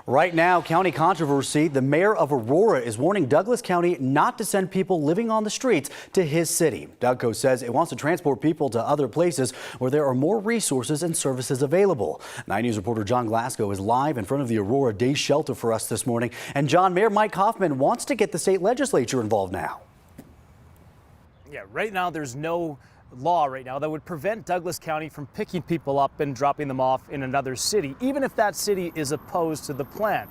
Right now, county controversy. The mayor of Aurora is warning Douglas County not to send people living on the streets to his city. Dougco says it wants to transport people to other places where there are more resources and services available. 9 News reporter John Glasgow is live in front of the Aurora Day Shelter for us this morning. And John, Mayor Mike Coffman wants to get the state legislature involved now. Yeah, right now there's no law right now that would prevent Douglas County from picking people up and dropping them off in another city, even if that city is opposed to the plan.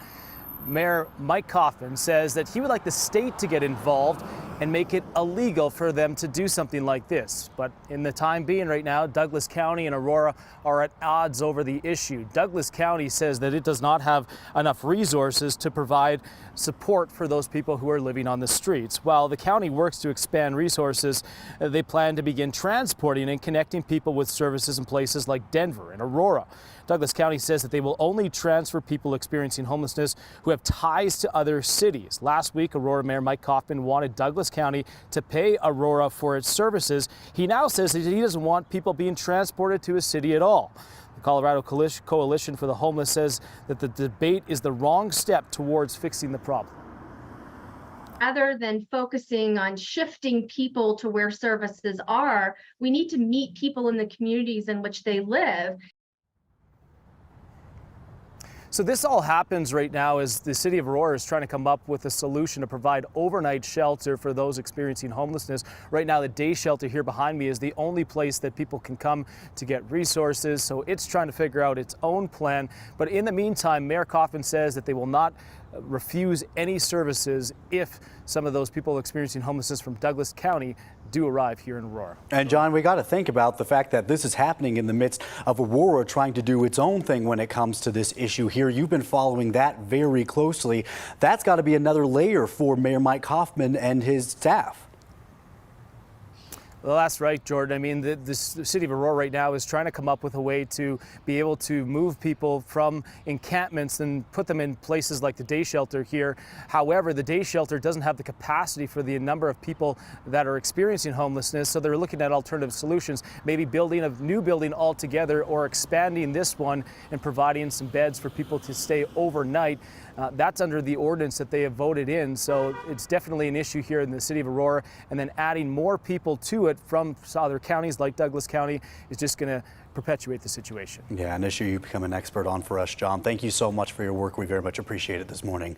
Mayor Mike Coffman says that he would like the state to get involved and make it illegal for them to do something like this. But in the time being right now, Douglas County and Aurora are at odds over the issue. Douglas County says that it does not have enough resources to provide support for those people who are living on the streets. While the county works to expand resources, they plan to begin transporting and connecting people with services in places like Denver and Aurora. Douglas County says that they will only transfer people experiencing homelessness who have ties to other cities. Last week, Aurora Mayor Mike Coffman wanted Douglas County to pay Aurora for its services. He now says that he doesn't want people being transported to his city at all. The Colorado Coalition for the Homeless says that the debate is the wrong step towards fixing the problem. Rather than focusing on shifting people to where services are, we need to meet people in the communities in which they live. So this all happens right now as the city of Aurora is trying to come up with a solution to provide overnight shelter for those experiencing homelessness. Right now, the day shelter here behind me is the only place that people can come to get resources. So it's trying to figure out its own plan. But in the meantime, Mayor Coffman says that they will not refuse any services if some of those people experiencing homelessness from Douglas County do arrive here in Aurora. And John, we got to think about the fact that this is happening in the midst of Aurora trying to do its own thing when it comes to this issue here. You've been following that very closely. That's got to be another layer for Mayor Mike Coffman and his staff. Well, that's right, Jordan. I mean, the city of Aurora right now is trying to come up with a way to be able to move people from encampments and put them in places like the day shelter here. However, the day shelter doesn't have the capacity for the number of people that are experiencing homelessness, so they're looking at alternative solutions, maybe building a new building altogether or expanding this one and providing some beds for people to stay overnight. That's under the ordinance that they have voted in, so it's definitely an issue here in the city of Aurora, and then adding more people to it from other counties like Douglas County is just going to perpetuate the situation. Yeah, an issue you become an expert on for us, John. Thank you so much for your work. We very much appreciate it this morning.